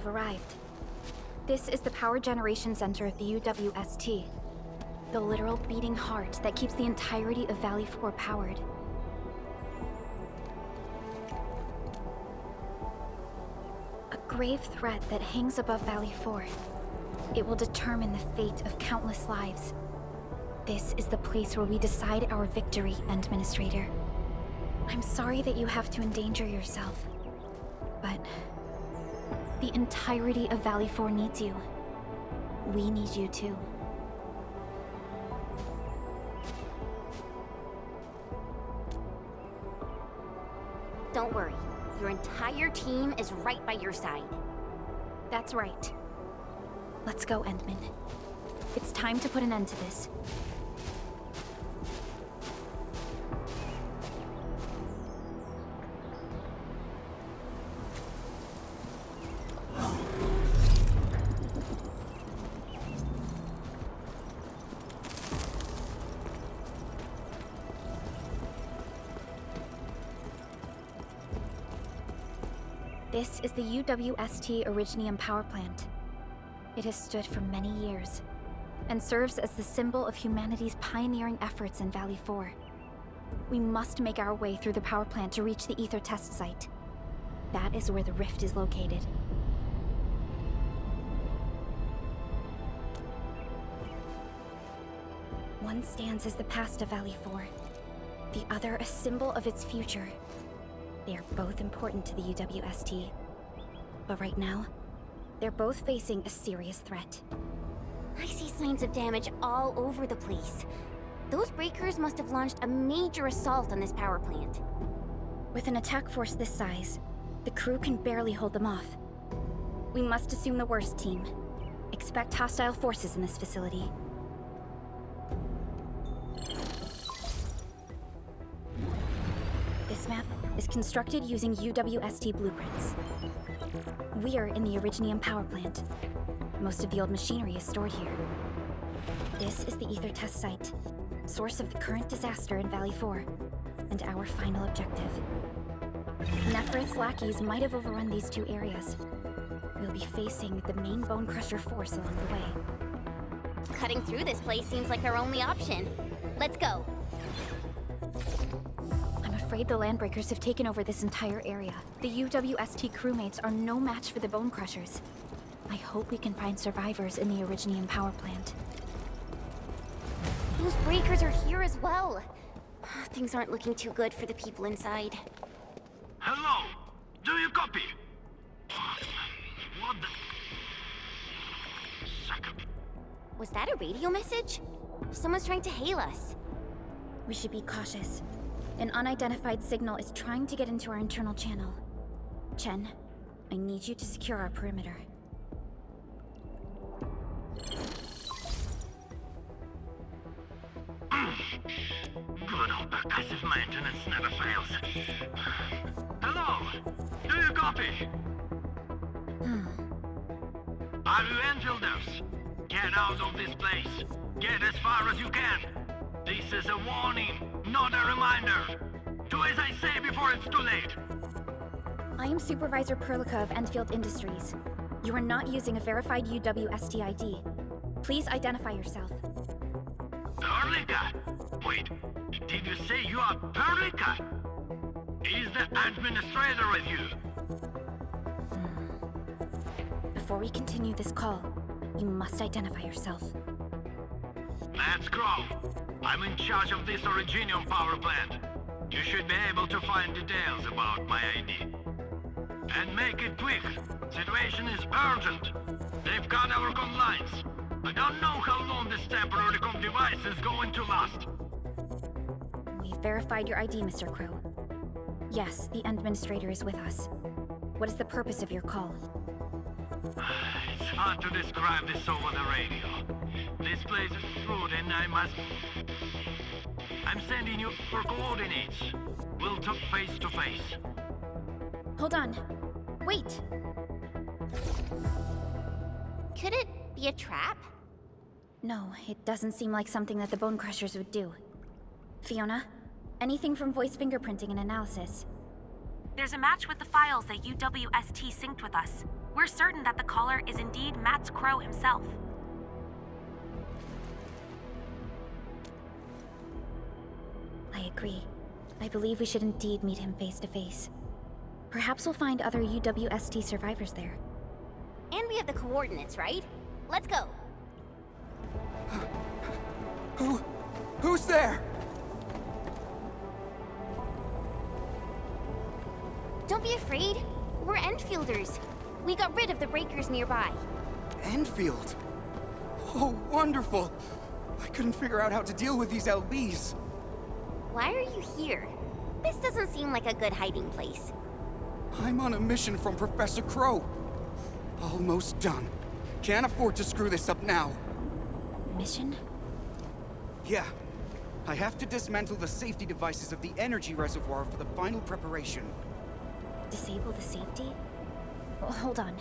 we've arrived. This is the power generation center of the UWST. The literal beating heart that keeps the entirety of Valley 4 powered. A grave threat that hangs above Valley 4. It will determine the fate of countless lives. This is the place where we decide our victory, Administrator. I'm sorry that you have to endanger yourself, but the entirety of Valley 4 needs you. We need you too. Don't worry. Your entire team is right by your side. That's right. Let's go, Endman. It's time to put an end to this. This is the UWST Originium power plant. It has stood for many years, and serves as the symbol of humanity's pioneering efforts in Valley 4. We must make our way through the power plant to reach the Ether test site. That is where the rift is located. One stands as the past of Valley 4, the other a symbol of its future. They are both important to the UWST. But right now, they're both facing a serious threat. I see signs of damage all over the place. Those breakers must have launched a major assault on this power plant. With an attack force this size, the crew can barely hold them off. We must assume the worst, team. Expect hostile forces in this facility. This map is constructed using UWST blueprints. We are in the Originium power plant. Most of the old machinery is stored here. This is the Ether test site, source of the current disaster in Valley 4, and our final objective. Nephrit's lackeys might have overrun these two areas. We'll be facing the main Bone Crusher force along the way. Cutting through this place seems like our only option. Let's go. I'm afraid the Landbreakers have taken over this entire area. The UWST crewmates are no match for the Bone Crushers. I hope we can find survivors in the Originium power plant. Those breakers are here as well. Things aren't looking too good for the people inside. Hello! Do you copy? What the... Second. Was that a radio message? Someone's trying to hail us. We should be cautious. An unidentified signal is trying to get into our internal channel. Chen, I need you to secure our perimeter. Good old percussive maintenance never fails. Hello! Do you copy? Are you Enfielders? Get out of this place. Get as far as you can. This is a warning, not a reminder. Do as I say before it's too late. I am Supervisor Perlica of Endfield Industries. You are not using a verified UWST ID. Please identify yourself. Perlica? Wait, did you say you are Perlica? Is the administrator with you? Before we continue this call, you must identify yourself. Let's go. I'm in charge of this Originium power plant. You should be able to find details about my ID. And make it quick. Situation is urgent. They've got our comm lines. I don't know how long this temporary comm device is going to last. We've verified your ID, Mr. Crow. Yes, the administrator is with us. What is the purpose of your call? It's hard to describe this over the radio. This place is rude and I'm sending you for coordinates. We'll talk face to face. Hold on. Wait! Could it be a trap? No, it doesn't seem like something that the Bone Crushers would do. Fiona, anything from voice fingerprinting and analysis? There's a match with the files that UWST synced with us. We're certain that the caller is indeed Matt Crow himself. I agree. I believe we should indeed meet him face to face. Perhaps we'll find other UWST survivors there. And we have the coordinates, right? Let's go. Who's there? Don't be afraid. We're Enfielders. We got rid of the breakers nearby. Endfield. Oh, wonderful. I couldn't figure out how to deal with these LBs. Why are you here? This doesn't seem like a good hiding place. I'm on a mission from Professor Crow. Almost done. Can't afford to screw this up now. Mission? Yeah. I have to dismantle the safety devices of the energy reservoir for the final preparation. Disable the safety? Hold on.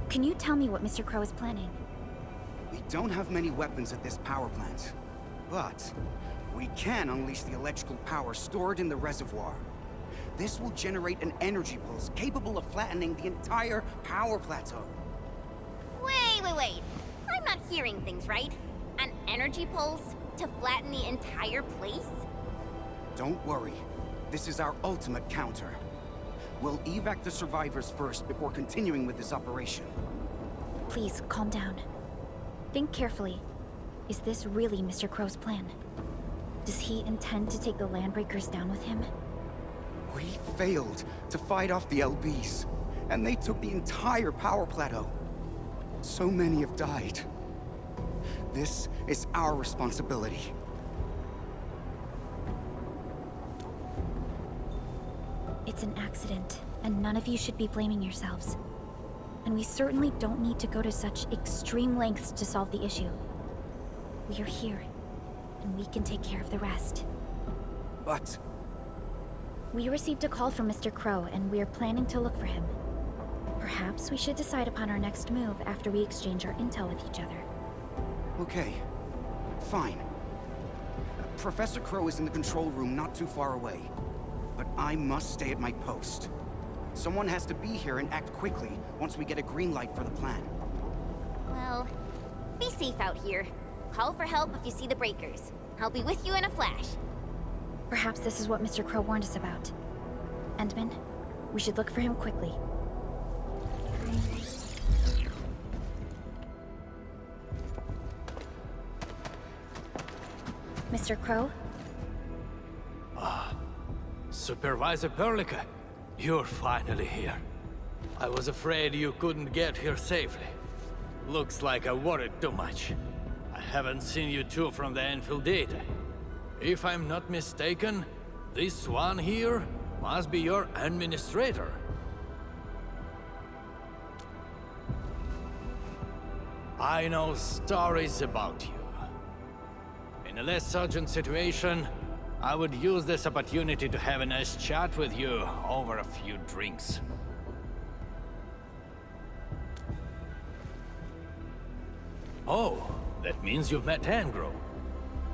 Can you tell me what Mr. Crow is planning? We don't have many weapons at this power plant, but we can unleash the electrical power stored in the reservoir. This will generate an energy pulse capable of flattening the entire power plateau. Wait. I'm not hearing things right. An energy pulse to flatten the entire place? Don't worry. This is our ultimate counter. We'll evac the survivors first before continuing with this operation. Please, calm down. Think carefully. Is this really Mr. Crow's plan? Does he intend to take the Landbreakers down with him? We failed to fight off the LBs, and they took the entire power plateau. So many have died. This is our responsibility. It's an accident, and none of you should be blaming yourselves. And we certainly don't need to go to such extreme lengths to solve the issue. We are here, and we can take care of the rest. But We received a call from Mr. Crow, and we are planning to look for him. Perhaps we should decide upon our next move after we exchange our intel with each other. okay, fine. Professor Crow is in the control room not too far away. But I must stay at my post. Someone has to be here and act quickly once we get a green light for the plan. Well, be safe out here. Call for help if you see the breakers. I'll be with you in a flash. Perhaps this is what Mr. Crow warned us about. Endman, we should look for him quickly. Mr. Crow? Supervisor Perlica, you're finally here. I was afraid you couldn't get here safely. Looks like I worried too much. I haven't seen you two from the Endfield data. If I'm not mistaken, this one here must be your administrator. I know stories about you. In a less urgent situation, I would use this opportunity to have a nice chat with you over a few drinks. Oh, that means you've met Angro.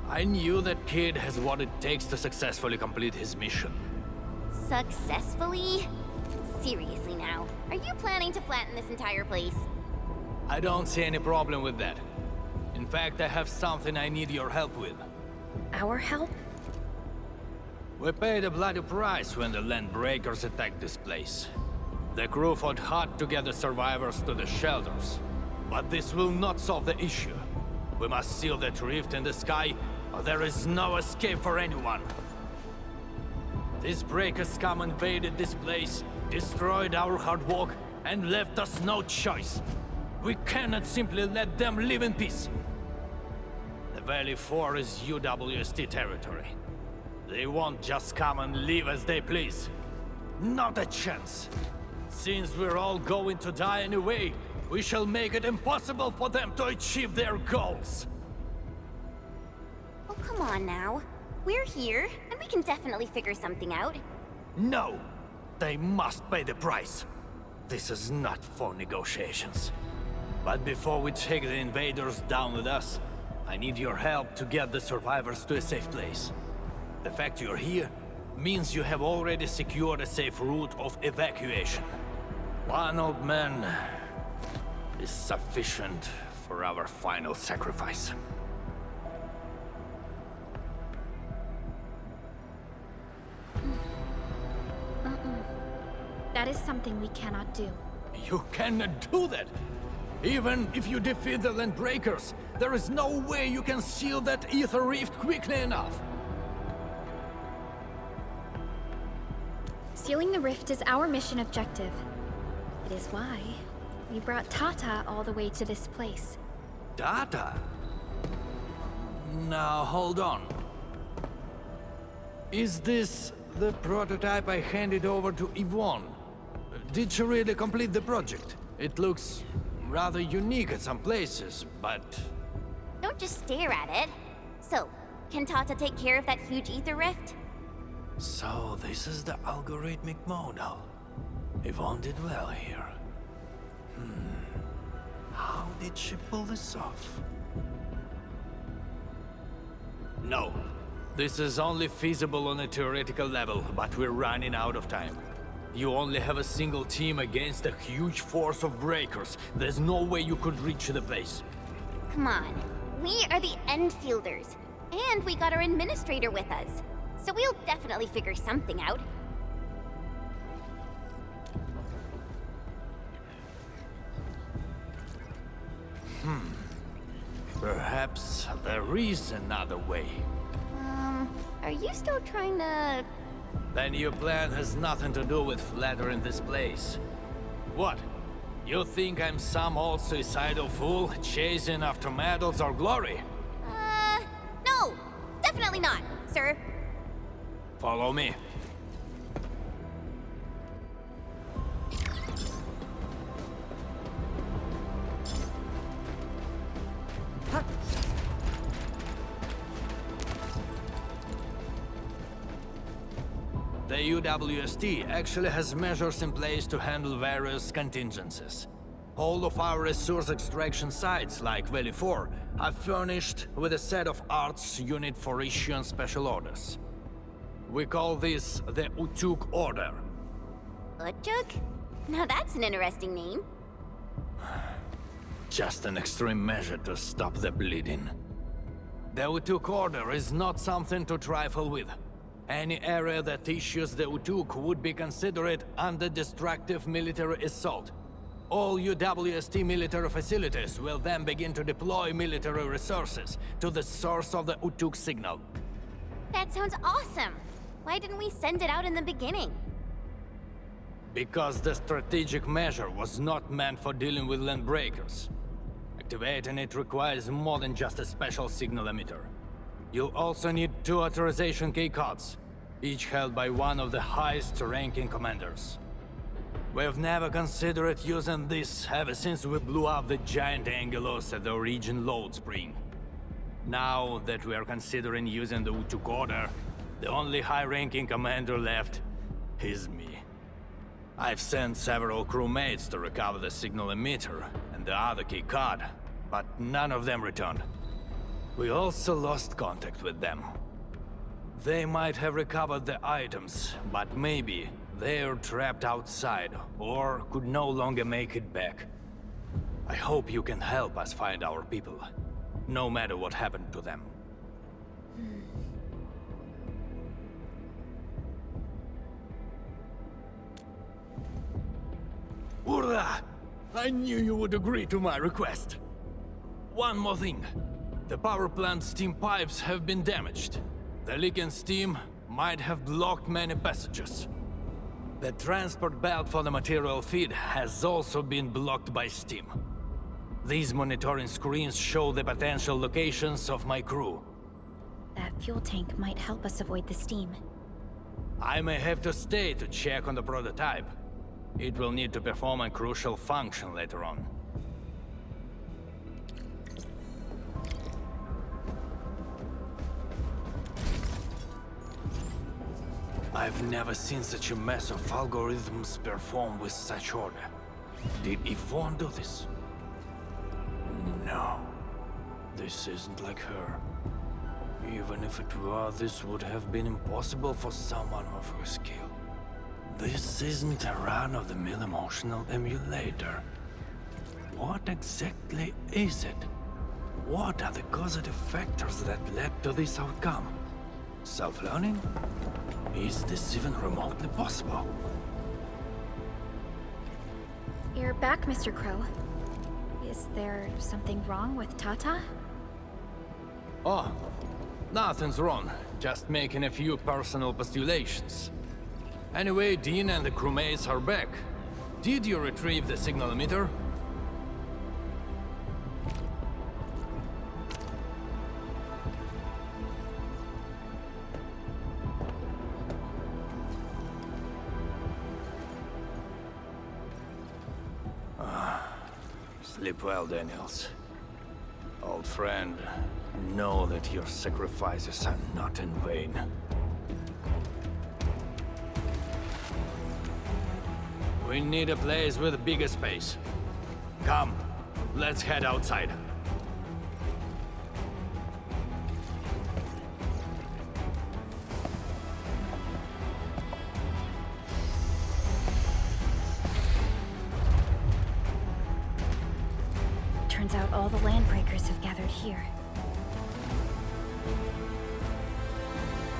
I knew that kid has what it takes to successfully complete his mission. Successfully? Seriously now, are you planning to flatten this entire place? I don't see any problem with that. In fact, I have something I need your help with. Our help? We paid a bloody price when the Landbreakers attacked this place. The crew fought hard to get the survivors to the shelters. But this will not solve the issue. We must seal that rift in the sky, or there is no escape for anyone. These breakers scum invaded this place, destroyed our hard work, and left us no choice. We cannot simply let them live in peace. The Valley 4 is UWST territory. They won't just come and live as they please. Not a chance. Since we're all going to die anyway, we shall make it impossible for them to achieve their goals. Oh, come on now. We're here, and we can definitely figure something out. No! They must pay the price. This is not for negotiations. But before we take the invaders down with us, I need your help to get the survivors to a safe place. The fact you're here means you have already secured a safe route of evacuation. One old man is sufficient for our final sacrifice. That is something we cannot do. You cannot do that! Even if you defeat the Landbreakers, there is no way you can seal that ether rift quickly enough! Sealing the rift is our mission objective. It is why we brought Tata all the way to this place. Data? Now hold on. Is this the prototype I handed over to Yvonne? Did she really complete the project? It looks rather unique at some places, but... Don't just stare at it. So, can Tata take care of that huge ether rift? So this is the algorithmic model. Yvonne did well here. How did she pull this off? No. This is only feasible on a theoretical level, but we're running out of time. You only have a single team against a huge force of breakers. There's no way you could reach the place. Come on. We are the Endfielders. And we got our administrator with us. So we'll definitely figure something out. Perhaps there is another way. Are you still trying to... Then your plan has nothing to do with flattering this place. What? You think I'm some old suicidal fool chasing after medals or glory? No! Definitely not, sir. Follow me. The UWST actually has measures in place to handle various contingencies. All of our resource extraction sites, like Valley 4, are furnished with a set of arts unit for issuing special orders. We call this the Utuk Order. Utuk? Now that's an interesting name. Just an extreme measure to stop the bleeding. The Utuk Order is not something to trifle with. Any area that issues the Utuk would be considered under destructive military assault. All UWST military facilities will then begin to deploy military resources to the source of the Utuk signal. That sounds awesome! Why didn't we send it out in the beginning? Because the strategic measure was not meant for dealing with Landbreakers. Activating it requires more than just a special signal emitter. You'll also need 2 authorization keycards, each held by one of the highest-ranking commanders. We've never considered using this ever since we blew up the giant Angelos at the Origin load spring. Now that we are considering using the Utuk Order, the only high-ranking commander left is me. I've sent several crewmates to recover the signal emitter and the other keycard, but none of them returned. We also lost contact with them. They might have recovered the items, but maybe they're trapped outside, or could no longer make it back. I hope you can help us find our people, no matter what happened to them. Urla! I knew you would agree to my request. One more thing. The power plant steam pipes have been damaged. The leaking steam might have blocked many passages. The transport belt for the material feed has also been blocked by steam. These monitoring screens show the potential locations of my crew. That fuel tank might help us avoid the steam. I may have to stay to check on the prototype. It will need to perform a crucial function later on. I've never seen such a mess of algorithms perform with such order. Did Yvonne do this? No. This isn't like her. Even if it were, this would have been impossible for someone of her skill. This isn't a run-of-the-mill emotional emulator. What exactly is it? What are the causative factors that led to this outcome? Self-learning? Is this even remotely possible? You're back, Mr. Crow. Is there something wrong with Tata? Oh, nothing's wrong. Just making a few personal postulations. Anyway, Dean and the crewmates are back. Did you retrieve the signal emitter? Sleep well, Daniels. Old friend, know that your sacrifices are not in vain. We need a place with bigger space. Come, let's head outside. Turns out all the landbreakers have gathered here.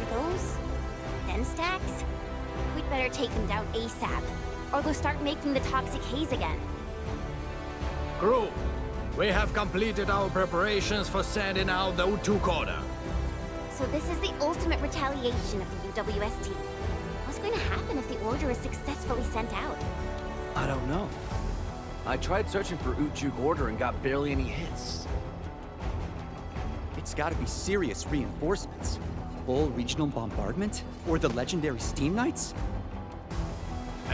Are those den stacks? We'd better take them down ASAP, or they'll start making the toxic haze again. Crew, we have completed our preparations for sending out the O2 coder. So this is the ultimate retaliation of the UWST. What's going to happen if the order is successfully sent out? I don't know. I tried searching for Ujuk order and got barely any hits. It's gotta be serious reinforcements. Full regional bombardment? Or the legendary Steam Knights?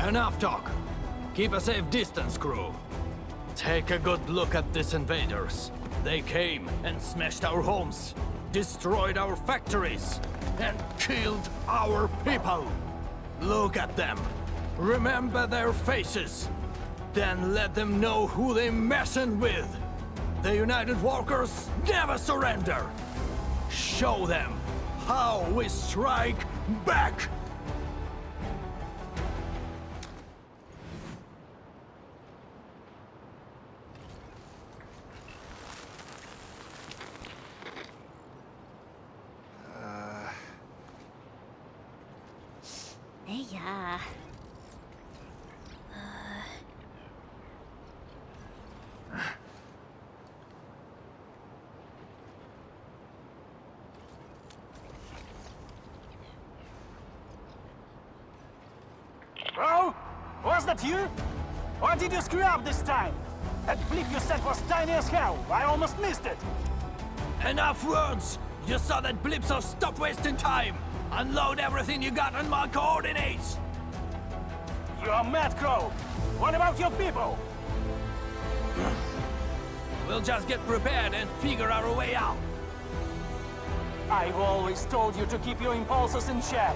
Enough talk. Keep a safe distance, crew. Take a good look at these invaders. They came and smashed our homes, destroyed our factories, and killed our people. Look at them. Remember their faces. Then let them know who they're messing with. The United Walkers never surrender. Show them how we strike back. Hey, Bro? Was that you? Or did you screw up this time? That blip you sent was tiny as hell. I almost missed it. Enough words! You saw that blip, so stop wasting time! Unload everything you got on my coordinates! You're mad, Crow. What about your people? We'll just get prepared and figure our way out. I've always told you to keep your impulses in check.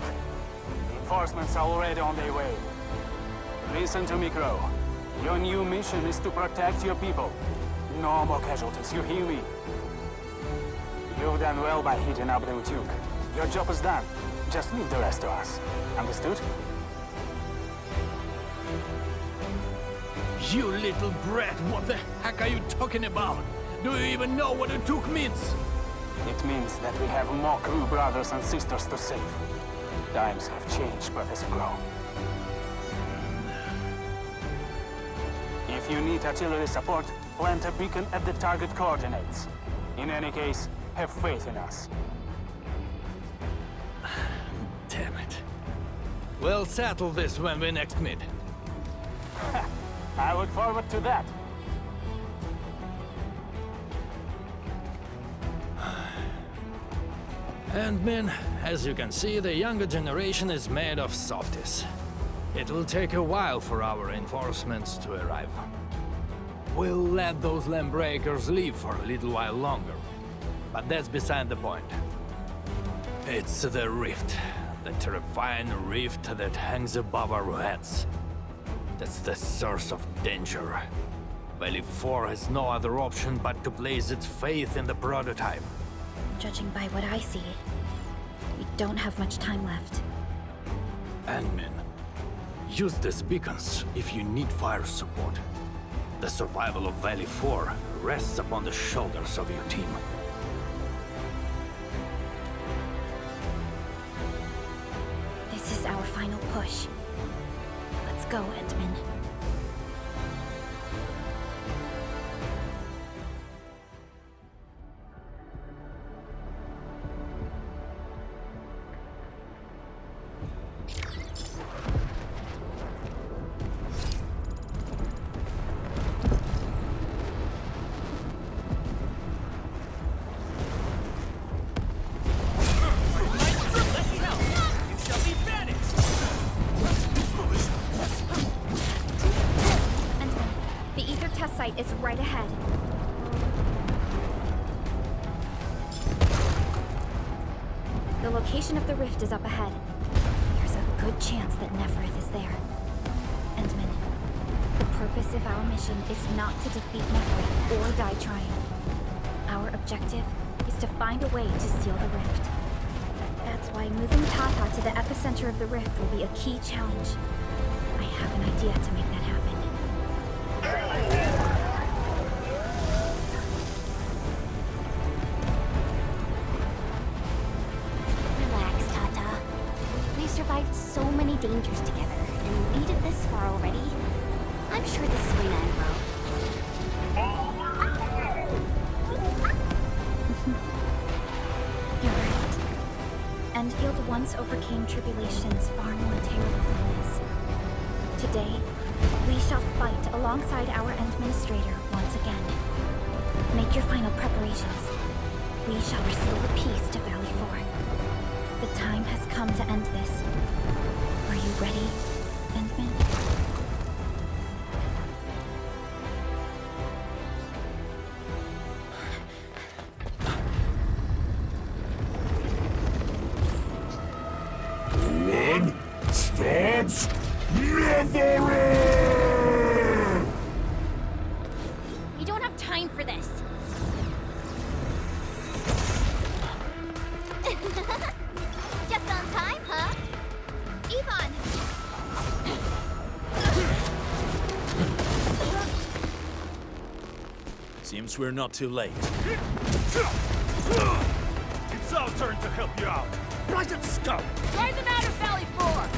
Reinforcements are already on their way. Listen to me, Crow. Your new mission is to protect your people. No more casualties, you hear me? You've done well by heating up the Utuk. Your job is done. Just leave the rest to us. Understood? You little brat, what the heck are you talking about? Do you even know what Utuk means? It means that we have more crew brothers and sisters to save. Times have changed, Professor Crow. If you need artillery support, plant a beacon at the target coordinates. In any case, have faith in us. Damn it. We'll settle this when we next meet. I look forward to that. And men, as you can see, the younger generation is made of softies. It'll take a while for our reinforcements to arrive. We'll let those landbreakers leave for a little while longer. But that's beside the point. It's the rift. The terrifying rift that hangs above our heads. That's the source of danger. Valley 4 has no other option but to place its faith in the prototype. Judging by what I see, we don't have much time left. Admin, Use these beacons if you need fire support. The survival of Valley 4 rests upon the shoulders of your team. This is our final push. Let's go, Endman. Is right ahead. The location of the rift is up ahead. There's a good chance that Neferith is there. Endman, the purpose of our mission is not to defeat Neferith or die trying. Our objective is to find a way to seal the rift. That's why moving Tata to the epicenter of the rift will be a key challenge. I have an idea to make that happen. Survived so many dangers together and made it this far already. I'm sure this is going to end well. You're right. Endfield once overcame tribulations far more terrible than this. Today, we shall fight alongside our Administrator once again. Make your final preparations. We shall restore peace to Valley 4. The time has come to end this. Are you ready, Endman? One stops never! We don't have time for this. Just on time, huh? Ivan! Seems we're not too late. It's our turn to help you out. Right at scope! Drive them out of Valley 4!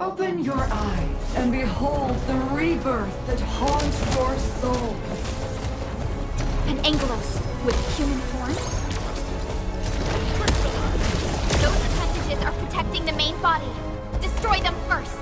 Open your eyes and behold the rebirth that haunts your soul. An Angelos with human form? Those appendages are protecting the main body. destroy them first!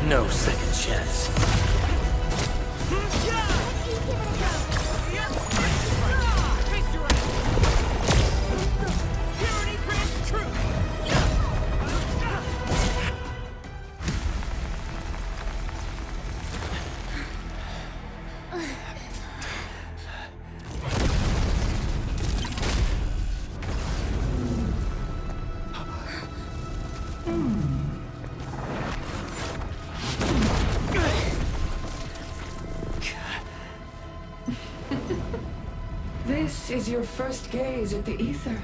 No second chance. This is your first gaze at the ether.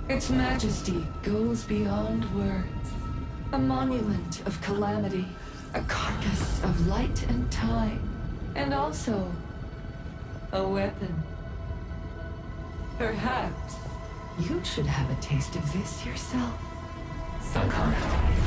Its majesty goes beyond words. A monument of calamity, a carcass of light and time, and also a weapon. Perhaps you should have a taste of this yourself, Sakara.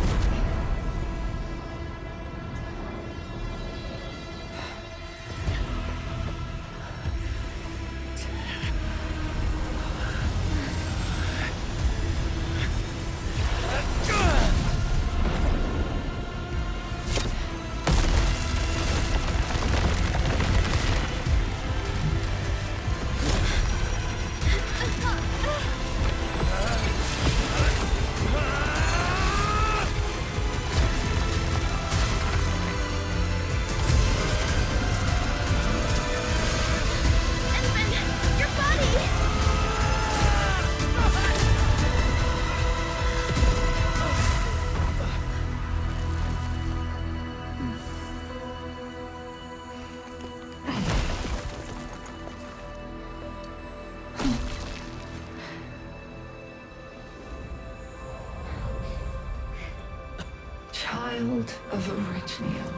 Child of Orichnium,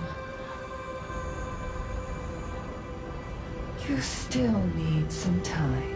You still need some time.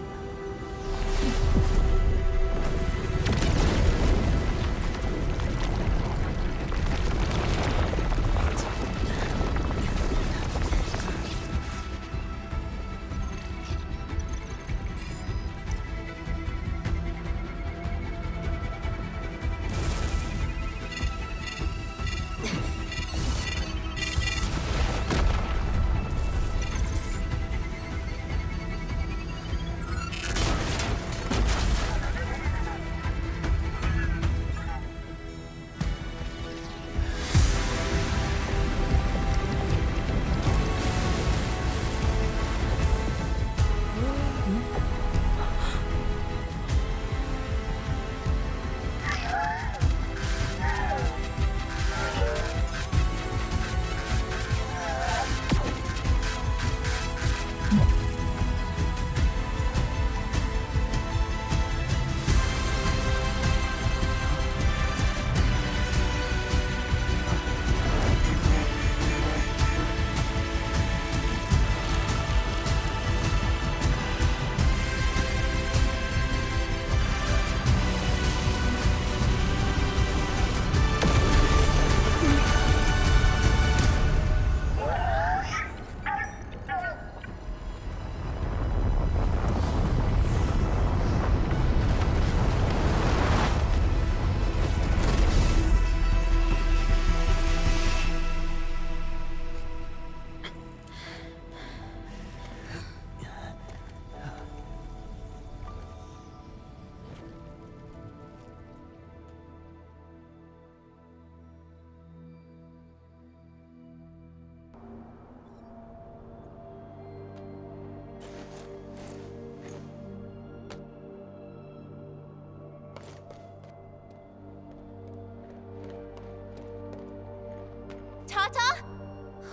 Tata?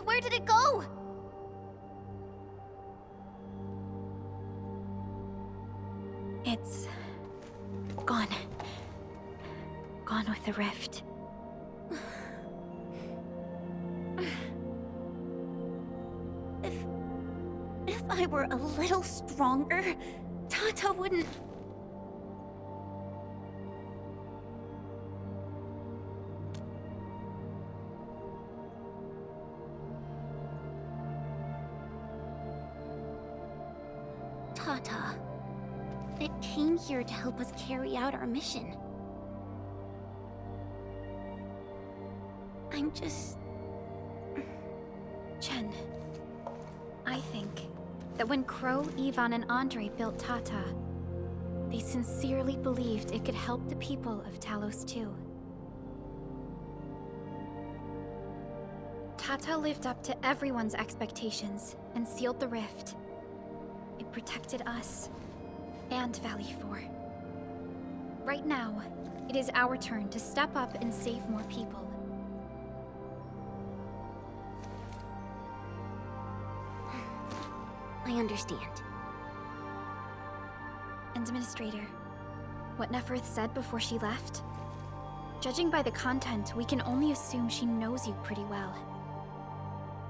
Where did it go? It's gone. Gone with the rift. If I were a little stronger, Tata wouldn't... Tata, it came here to help us carry out our mission. I'm just... Chen, I think that when Crow, Ivan, and Andre built Tata, they sincerely believed it could help the people of Talos too. Tata lived up to everyone's expectations and sealed the rift. It protected us and Valley 4. Right now, it is our turn to step up and save more people. I understand. Administrator, what Neferth said before she left? Judging by the content, we can only assume she knows you pretty well.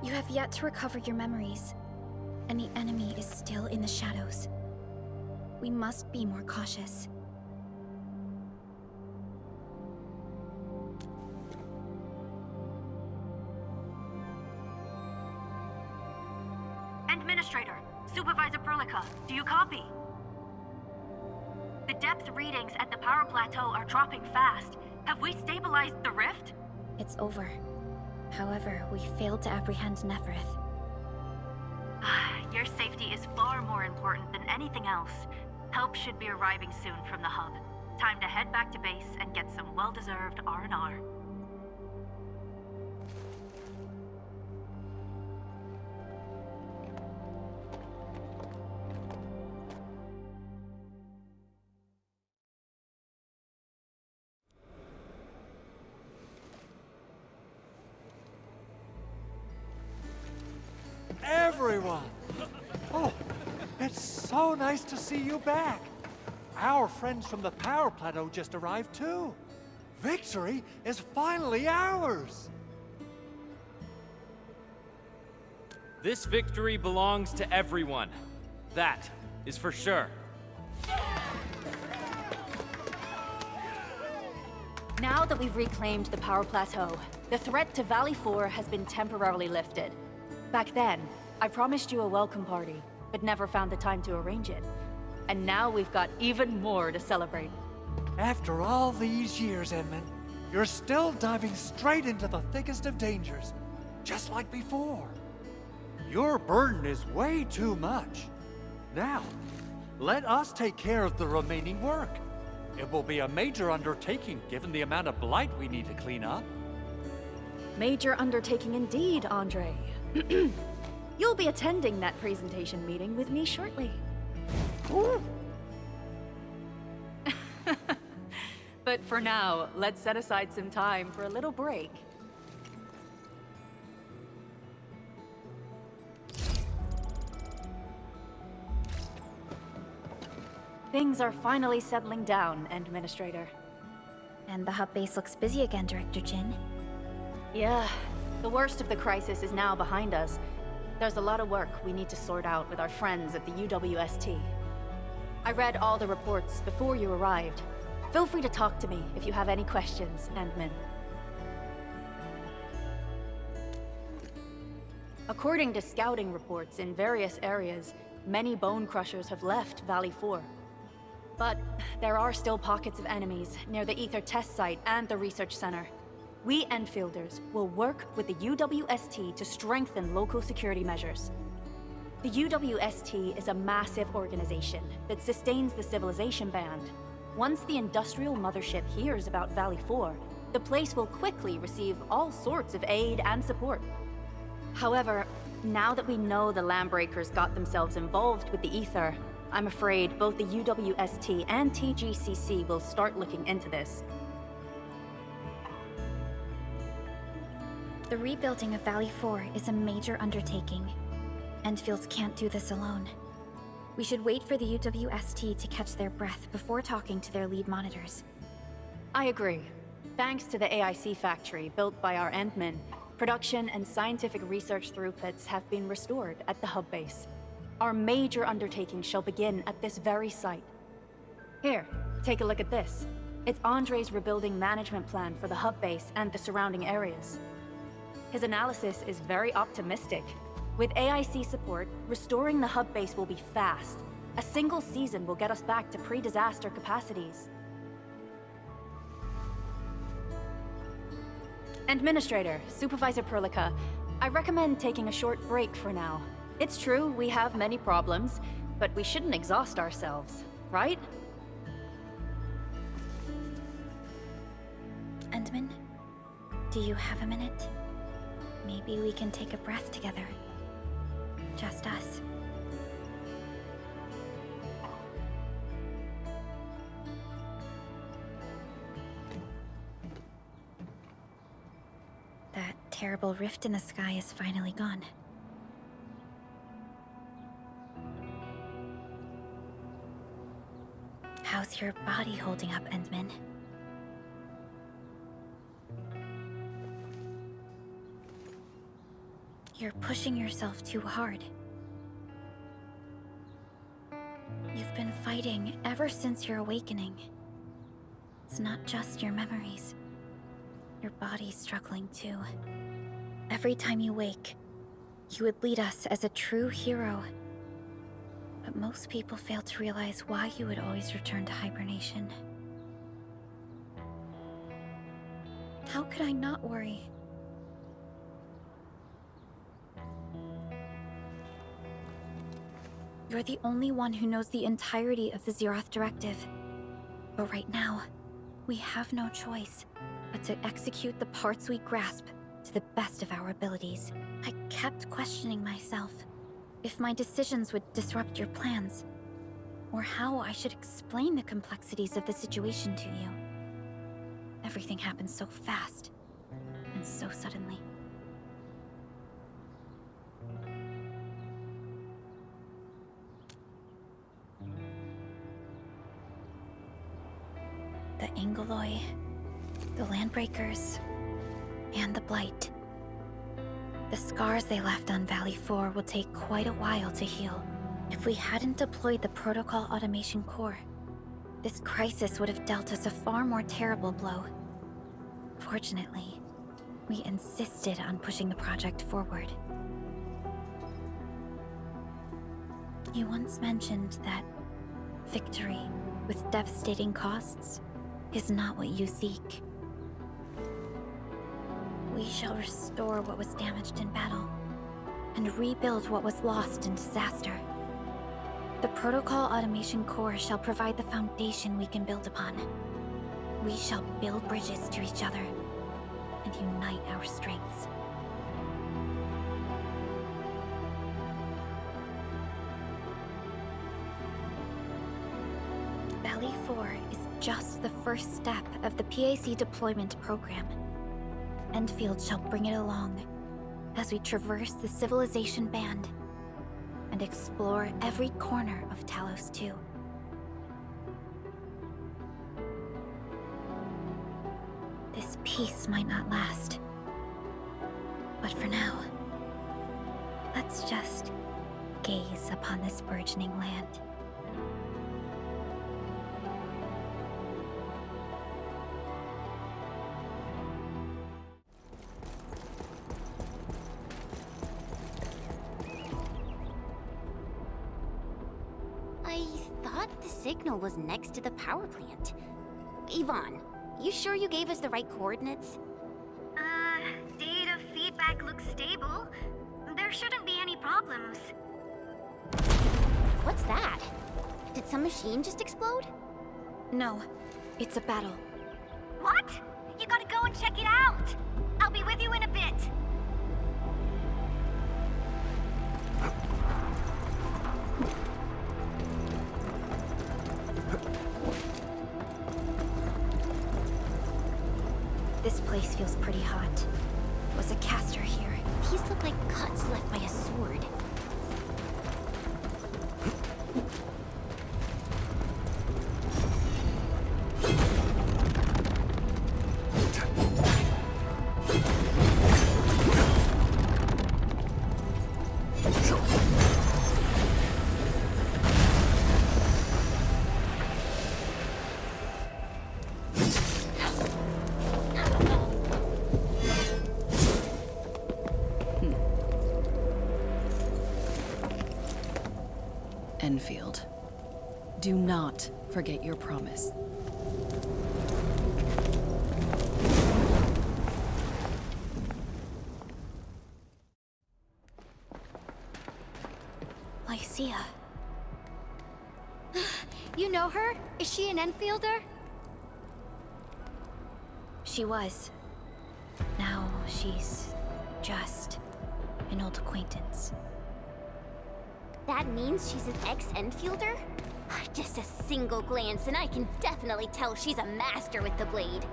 You have yet to recover your memories, and the enemy is still in the shadows. We must be more cautious. Administrator, Supervisor Perlica, do you copy? The depth readings at the power plateau are dropping fast. Have we stabilized the rift? It's over. However, we failed to apprehend Neferth. Your safety is far more important than anything else. Help should be arriving soon from the hub. Time to head back to base and get some well-deserved R&R. Everyone! Oh, it's so nice to see you back. Our friends from the power plateau just arrived too. Victory is finally ours! This victory belongs to everyone. That is for sure. Now that we've reclaimed the power plateau, the threat to Valley 4 has been temporarily lifted. Back then, I promised you a welcome party, but never found the time to arrange it. And now we've got even more to celebrate. After all these years, Edmund, you're still diving straight into the thickest of dangers, just like before. Your burden is way too much. Now, let us take care of the remaining work. It will be a major undertaking given the amount of blight we need to clean up. Major undertaking indeed, Andre. You'll be attending that presentation meeting with me shortly. But for now, let's set aside some time for a little break. Things are finally settling down, Administrator. And the hub base looks busy again, Director Jin. Yeah, the worst of the crisis is now behind us. There's a lot of work we need to sort out with our friends at the UWST. I read all the reports before you arrived. Feel free to talk to me if you have any questions, Endman. According to scouting reports in various areas, many bone crushers have left Valley 4. But there are still pockets of enemies near the Ether test site and the research center. We Enfielders will work with the UWST to strengthen local security measures. The UWST is a massive organization that sustains the Civilization Band. Once the industrial mothership hears about Valley 4, the place will quickly receive all sorts of aid and support. However, now that we know the Landbreakers got themselves involved with the Ether, I'm afraid both the UWST and TGCC will start looking into this. The rebuilding of Valley 4 is a major undertaking. Endfields can't do this alone. We should wait for the UWST to catch their breath before talking to their lead monitors. I agree. Thanks to the AIC factory built by our Endmen, production and scientific research throughputs have been restored at the hub base. Our major undertaking shall begin at this very site. Here, take a look at this. It's Andre's rebuilding management plan for the hub base and the surrounding areas. His analysis is very optimistic. With AIC support, restoring the hub base will be fast. A single season will get us back to pre-disaster capacities. Administrator, Supervisor Perlica, I recommend taking a short break for now. It's true, we have many problems, but we shouldn't exhaust ourselves, right? Endman, do you have a minute? Maybe we can take a breath together. Just us. That terrible rift in the sky is finally gone. How's your body holding up, Endman? You're pushing yourself too hard. You've been fighting ever since your awakening. It's not just your memories. Your body's struggling too. Every time you wake, you would lead us as a true hero. But most people fail to realize why you would always return to hibernation. How could I not worry? You're the only one who knows the entirety of the Zeroth Directive. But right now, we have no choice but to execute the parts we grasp to the best of our abilities. I kept questioning myself if my decisions would disrupt your plans, or how I should explain the complexities of the situation to you. Everything happened so fast, and so suddenly. The Angoloi, the Landbreakers, and the Blight. The scars they left on Valley 4 will take quite a while to heal. If we hadn't deployed the Protocol Automation Core, this crisis would have dealt us a far more terrible blow. Fortunately, we insisted on pushing the project forward. You once mentioned that victory with devastating costs is not what you seek. We shall restore what was damaged in battle, and rebuild what was lost in disaster. The Protocol Automation Core shall provide the foundation we can build upon. We shall build bridges to each other, and unite our strengths. Valley 4 is just the first step of the PAC deployment program. Endfield shall bring it along as we traverse the Civilization Band and explore every corner of Talos 2. This peace might not last, but for now, let's just gaze upon this burgeoning land. I thought the signal was next to the power plant. Yvonne, you sure you gave us the right coordinates? Data feedback looks stable. There shouldn't be any problems. What's that? Did some machine just explode? No, it's a battle. What? You gotta go and check it out! I'll be with you in a bit. This place feels pretty hot. Was a caster here? These look like cuts left by a sword. Endfield, do not forget your promise. Lycia. You know her? Is she an Enfielder? She was. Now she's just an old acquaintance. That means she's an ex-Enfielder? Just a single glance and I can definitely tell she's a master with the blade.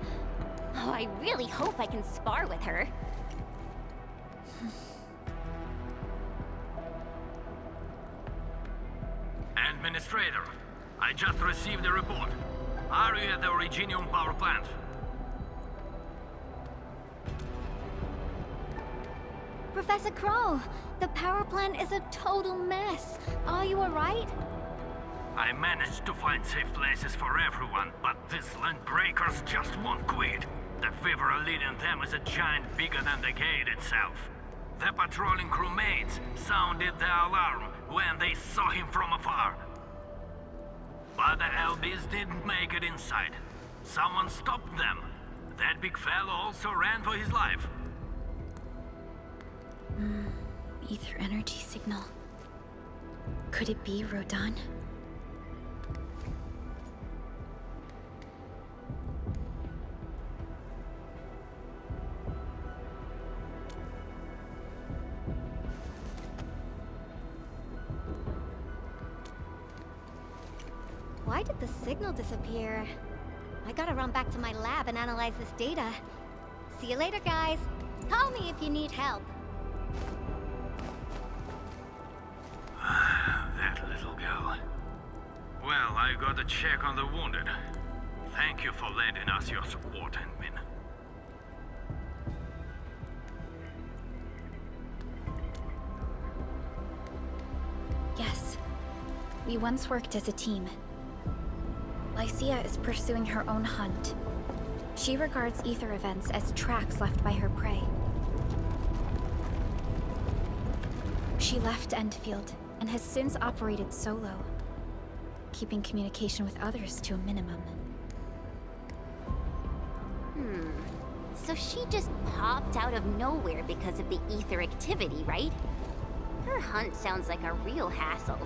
Oh, I really hope I can spar with her. Administrator, I just received a report. Are you at the Originium power plant? Professor Crow, the power plant is a total mess. Are you alright? I managed to find safe places for everyone, but these land breakers just won't quit. The fever leading them is a giant bigger than the gate itself. The patrolling crewmates sounded the alarm when they saw him from afar. But the LBs didn't make it inside. Someone stopped them. That big fellow also ran for his life. Ether energy signal. Could it be Rodan? Why did the signal disappear? I gotta run back to my lab and analyze this data. See you later, guys. Call me if you need help. That little girl. Well, I gotta check on the wounded. Thank you for lending us your support, Endmin. We once worked as a team. Lycia is pursuing her own hunt. She regards ether events as tracks left by her prey. She left Endfield and has since operated solo, keeping communication with others to a minimum. So she just popped out of nowhere because of the ether activity, right? Her hunt sounds like a real hassle.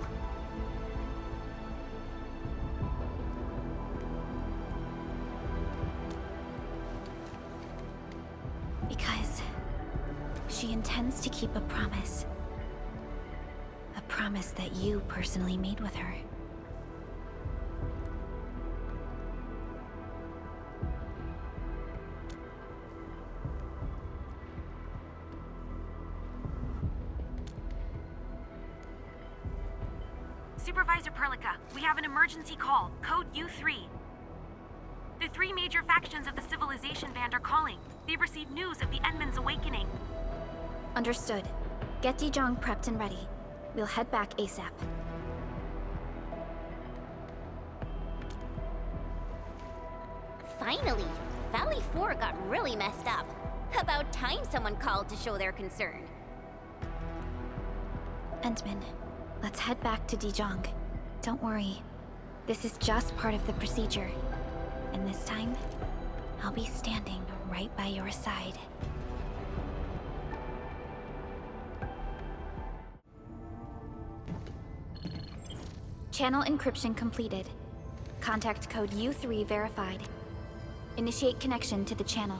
Because she intends to keep a promise. A promise that you personally made with her. Supervisor Perlica, we have an emergency call. Code U3. The 3 major factions of the Civilization Band are calling. They've received news of the Endman's awakening. Understood. Get Dijong prepped and ready. We'll head back ASAP. Finally! Valley 4 got really messed up. About time someone called to show their concern. Endman, let's head back to Dijong. Don't worry. This is just part of the procedure. And this time, I'll be standing right by your side. Channel encryption completed. Contact code U3 verified. Initiate connection to the channel.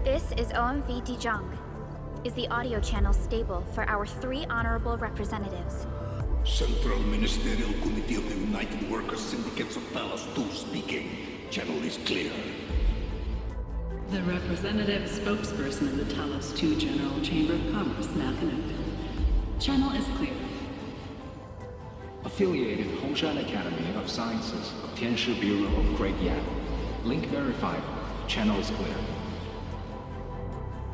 This is OMV Dijong. Is the audio channel stable for our 3 honorable representatives? Central Ministerial Committee of the United Workers Syndicates of Talos 2 speaking. Channel is clear. The representative spokesperson of the Talos 2 General Chamber of Commerce now connected. Channel is clear. Affiliated Hongshan Academy of Sciences of Tianshi Bureau of Great Yan. Link verified. Channel is clear.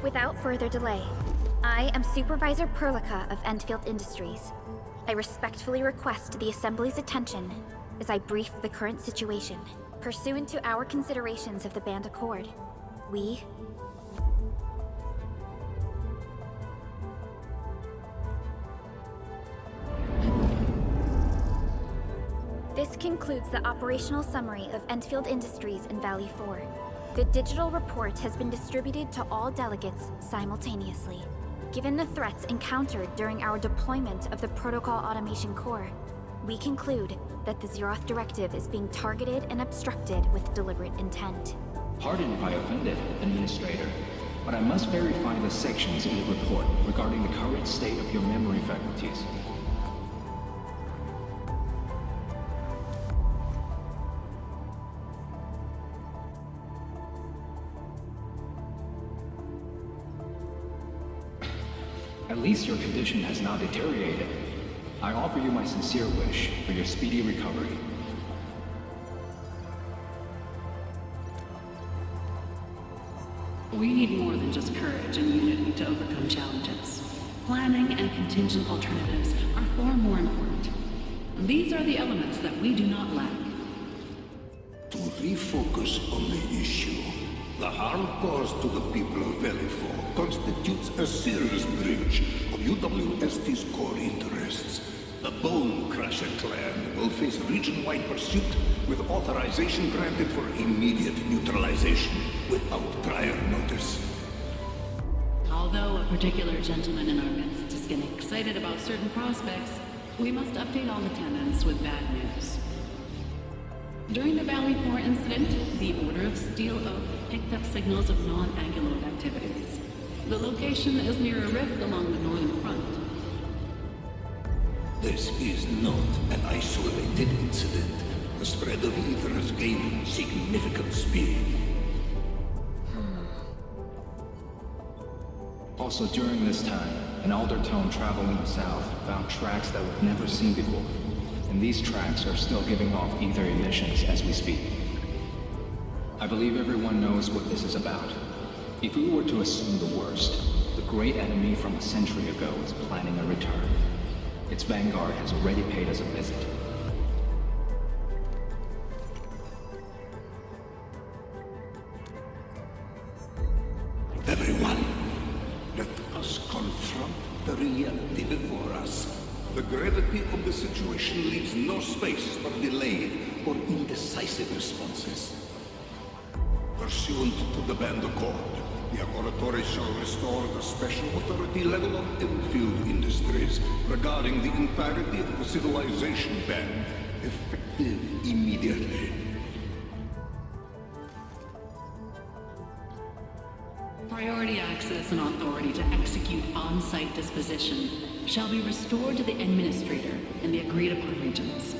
Without further delay, I am Supervisor Perlica of Endfield Industries. I respectfully request the Assembly's attention as I brief the current situation. Pursuant to our considerations of the Band Accord, we... This concludes the operational summary of Endfield Industries in Valley 4. The digital report has been distributed to all delegates simultaneously. Given the threats encountered during our deployment of the Protocol Automation Core, we conclude that the Zeroth Directive is being targeted and obstructed with deliberate intent. Pardon if I offended, Administrator, but I must verify the sections in the report regarding the current state of your memory faculties. At least your condition has not deteriorated. I offer you my sincere wish for your speedy recovery. We need more than just courage and unity to overcome challenges. Planning and contingent alternatives are far more important. These are the elements that we do not lack. To refocus on the issue, the harm caused to the people of Valley 4 constitutes a serious breach of UWST's core interests. The Bone Crusher clan will face region-wide pursuit with authorization granted for immediate neutralization without prior notice. Although a particular gentleman in our midst is getting excited about certain prospects, we must update all attendants with bad news. During the Valley 4 incident, the Order of Steel Oak picked up signals of non-Anguloid activities. The location is near a rift along the northern front. This is not an isolated incident. The spread of ether has gained significant speed. Also, during this time, an Aldertone traveling south found tracks that we've never seen before. And these tracks are still giving off ether emissions as we speak. I believe everyone knows what this is about. If we were to assume the worst, the great enemy from a century ago is planning a return. Its vanguard has already paid us a visit. Everyone, let us confront the reality before us. The gravity of the situation leaves no space for delayed or indecisive responses. Pursuant to the Band Accord, the Laboratory shall restore the special authority level of Endfield Industries regarding the entirety of the civilization band, effective immediately. Priority access and authority to execute on-site disposition shall be restored to the Administrator in the agreed-upon regions.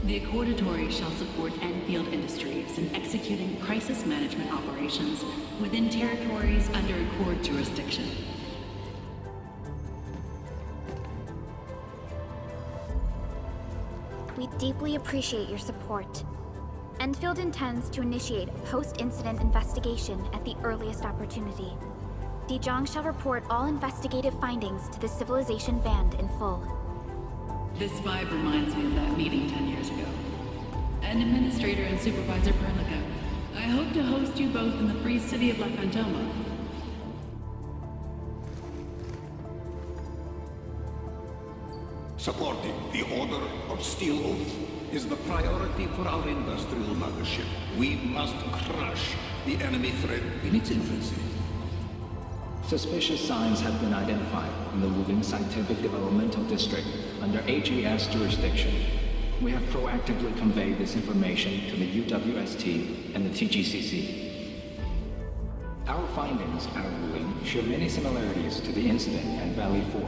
The Accordatory shall support Endfield Industries in executing crisis management operations within territories under Accord jurisdiction. We deeply appreciate your support. Endfield intends to initiate a post-incident investigation at the earliest opportunity. Dijong shall report all investigative findings to the Civilization Band in full. This vibe reminds me of that meeting 10 years ago. And Administrator and Supervisor Perlica, I hope to host you both in the free city of La Fantoma. Supporting the Order of Steel Oath is the priority for our industrial mothership. We must crush the enemy threat in its infancy. Suspicious signs have been identified in the Wuling Scientific Developmental District under HES jurisdiction. We have proactively conveyed this information to the UWST and the TGCC. Our findings out of Wuling show many similarities to the incident at Valley 4.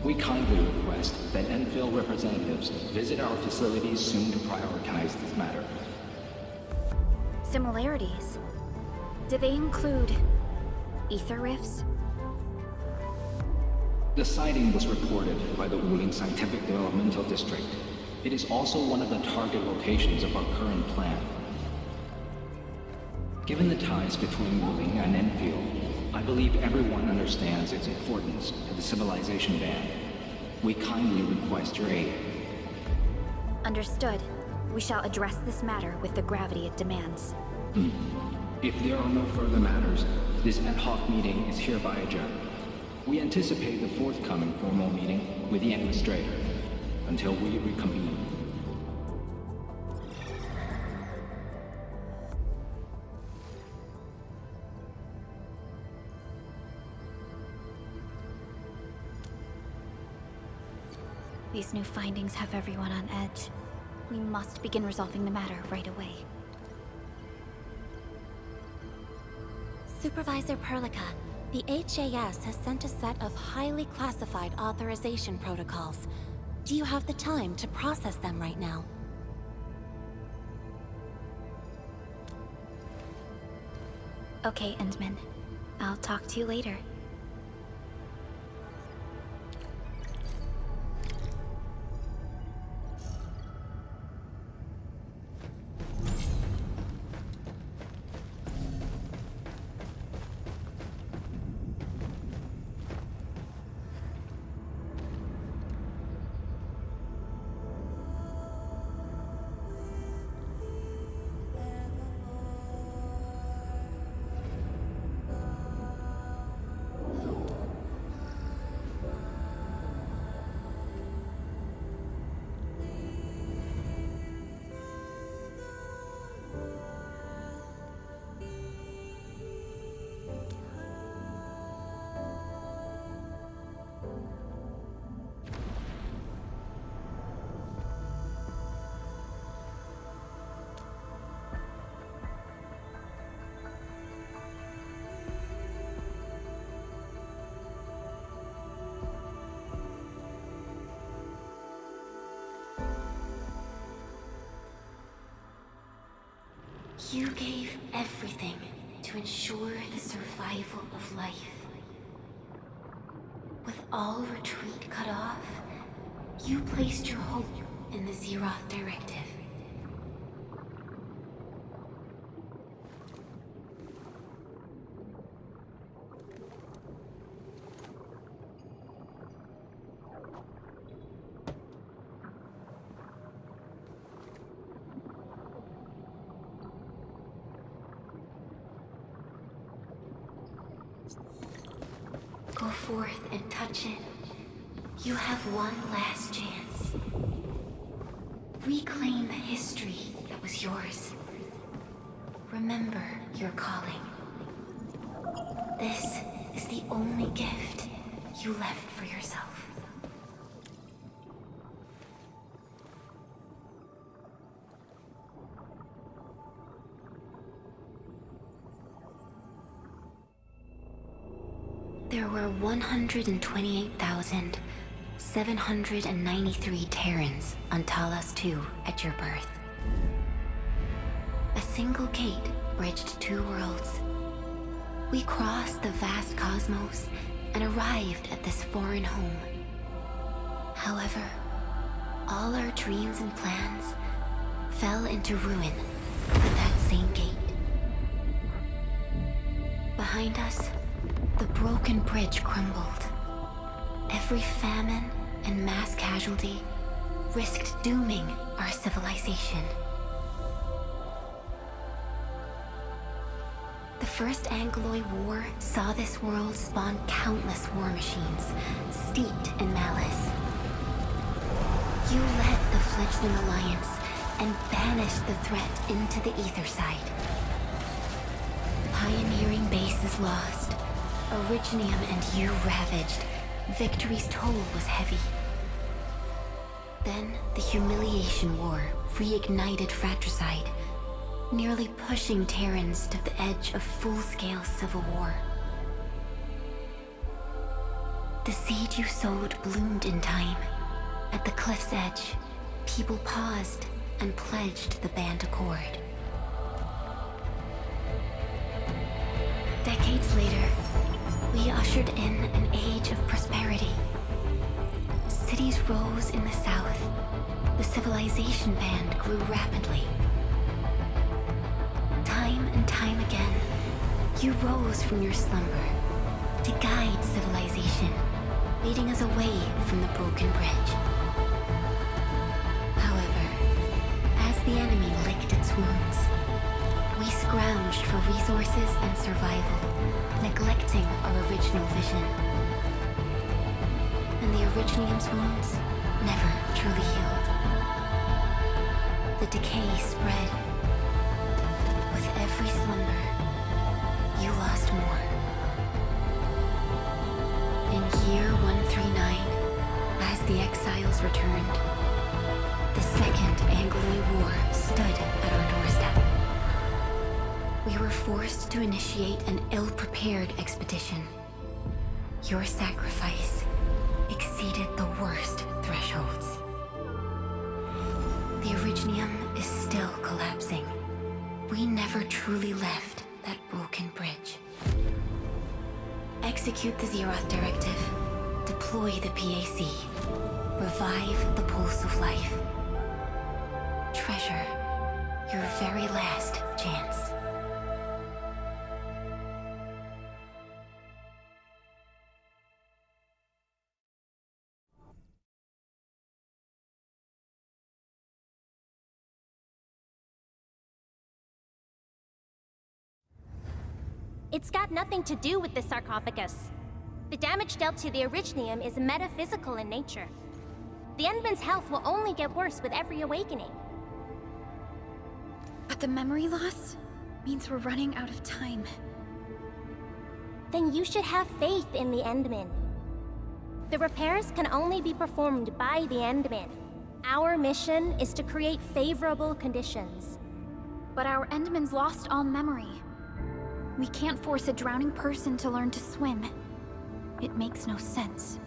We kindly request that Endfield representatives visit our facilities soon to prioritize this matter. Similarities? Do they include ether rifts? The sighting was reported by the Wuling Scientific Developmental District. It is also one of the target locations of our current plan. Given the ties between Wuling and Endfield, I believe everyone understands its importance to the Civilization Band. We kindly request your aid. Understood. We shall address this matter with the gravity it demands. If there are no further matters, this ad hoc meeting is hereby adjourned. We anticipate the forthcoming formal meeting with the Administrator until we reconvene. These new findings have everyone on edge. We must begin resolving the matter right away. Supervisor Perlica, the HAS has sent a set of highly classified authorization protocols. Do you have the time to process them right now? Okay, Endman. I'll talk to you later. You gave everything to ensure the survival of life. all retreat cut off, you placed your hope in the Zeroth Directive. Go forth and touch it. You have one last chance. Reclaim the history that was yours. Remember your calling. This is the only gift you left for yourself. There were 128,793 Terrans on Talos II at your birth. A single gate bridged two worlds. We crossed the vast cosmos and arrived at this foreign home. However, all our dreams and plans fell into ruin at that same gate. Behind us, the broken bridge crumbled. Every famine and mass casualty risked dooming our civilization. The First Angloid War saw this world spawn countless war machines, steeped in malice. You led the fledgling alliance and banished the threat into the ether side. Pioneering bases lost, Originium and you ravaged. Victory's toll was heavy. Then the Humiliation War reignited fratricide, nearly pushing Terrans to the edge of full-scale civil war. The seed you sowed bloomed in time. At the cliff's edge, people paused and pledged the Band Accord. Decades later, we ushered in an age of prosperity. Cities rose in the south. The civilization band grew rapidly. Time and time again, you rose from your slumber to guide civilization, leading us away from the broken bridge. However, as the enemy licked its wounds, we scrounged for resources and survival, neglecting our original vision. And the Originium's wounds never truly healed. The decay spread. With every slumber, you lost more. In year 139, as the exiles returned, the Second Angloid War stood at our doorstep. We were forced to initiate an ill-prepared expedition. Your sacrifice exceeded the worst thresholds. The Originium is still collapsing. We never truly left that broken bridge. Execute the Zeroth Directive. Deploy the PAC. Revive the pulse of life. Treasure your very last chance. It's got nothing to do with the sarcophagus. The damage dealt to the Originium is metaphysical in nature. The Endman's health will only get worse with every awakening. But the memory loss means we're running out of time. Then you should have faith in the Endman. The repairs can only be performed by the Endman. Our mission is to create favorable conditions. But our Endman's lost all memory. We can't force a drowning person to learn to swim. It makes no sense.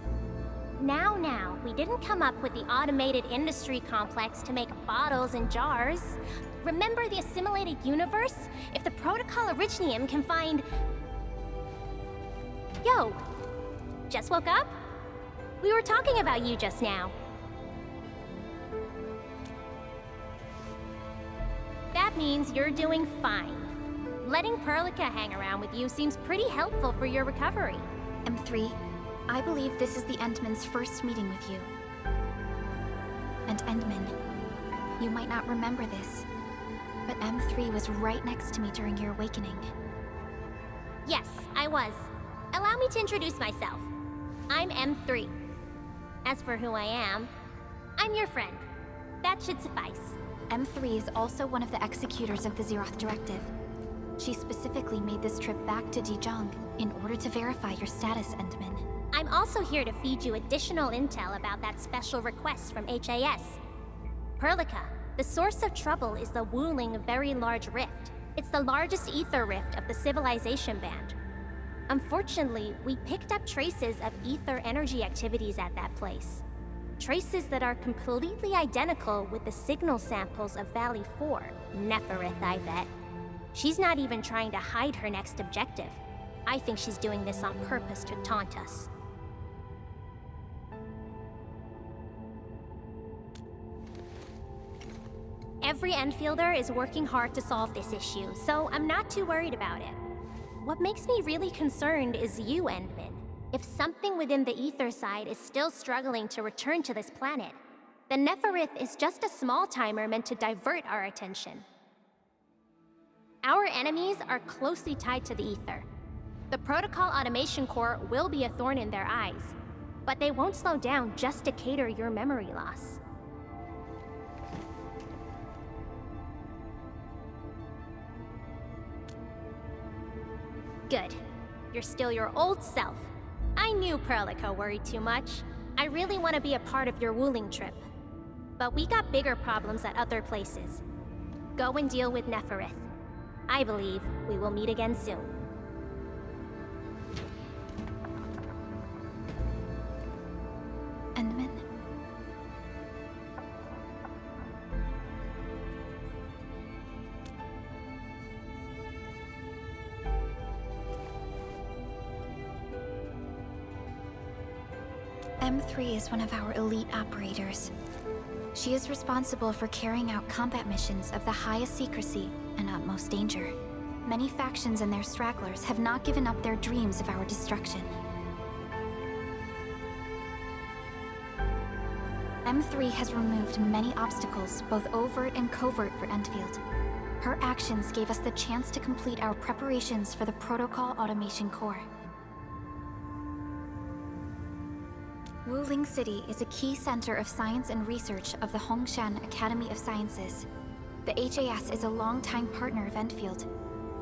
Now, we didn't come up with the automated industry complex to make bottles and jars. Remember the assimilated universe? If the Protocol Originium can find... Yo, just woke up? We were talking about you just now. That means you're doing fine. Letting Perlica hang around with you seems pretty helpful for your recovery. M3, I believe this is the Endman's first meeting with you. And Endman, you might not remember this, but M3 was right next to me during your awakening. Yes, I was. Allow me to introduce myself. I'm M3. As for who I am, I'm your friend. That should suffice. M3 is also one of the executors of the Zeroth Directive. She specifically made this trip back to Dijong in order to verify your status, Endman. I'm also here to feed you additional intel about that special request from HAS. Perlica, the source of trouble is the Wuling Very Large Rift. It's the largest ether rift of the Civilization Band. Unfortunately, we picked up traces of ether energy activities at that place. Traces that are completely identical with the signal samples of Valley 4. Neferith, I bet. She's not even trying to hide her next objective. I think she's doing this on purpose to taunt us. Every Enfielder is working hard to solve this issue, so I'm not too worried about it. What makes me really concerned is you, Endman. If something within the ether side is still struggling to return to this planet, then Neferith is just a small timer meant to divert our attention. Our enemies are closely tied to the ether. The Protocol Automation Core will be a thorn in their eyes, but they won't slow down just to cater your memory loss. Good. You're still your old self. I knew Perlica worried too much. I really want to be a part of your Wuling trip. But we got bigger problems at other places. Go and deal with Neferith. I believe we will meet again soon. Endman? M3 is one of our elite operators. She is responsible for carrying out combat missions of the highest secrecy and utmost danger. Many factions and their stragglers have not given up their dreams of our destruction. M3 has removed many obstacles, both overt and covert, for Endfield. Her actions gave us the chance to complete our preparations for the Protocol Automation Core. Wuling City is a key center of science and research of the Hongshan Academy of Sciences. The HAS is a longtime partner of Endfield.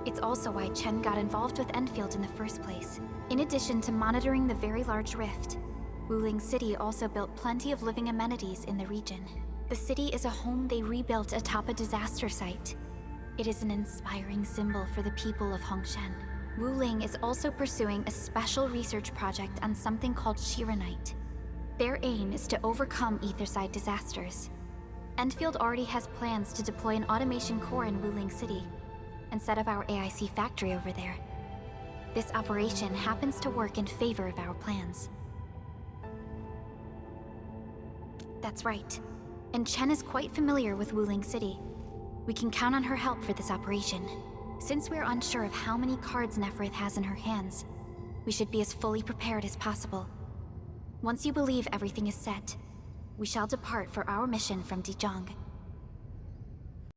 It's also why Chen got involved with Endfield in the first place. In addition to monitoring the Very Large Rift, Wuling City also built plenty of living amenities in the region. The city is a home they rebuilt atop a disaster site. It is an inspiring symbol for the people of Hongshan. Wuling is also pursuing a special research project on something called Shiranite. Their aim is to overcome Etherside disasters. Endfield already has plans to deploy an automation core in Wuling City and set up our AIC factory over there. This operation happens to work in favor of our plans. That's right. And Chen is quite familiar with Wuling City. We can count on her help for this operation. Since we're unsure of how many cards Neferith has in her hands, we should be as fully prepared as possible. Once you believe everything is set, we shall depart for our mission from Dijong.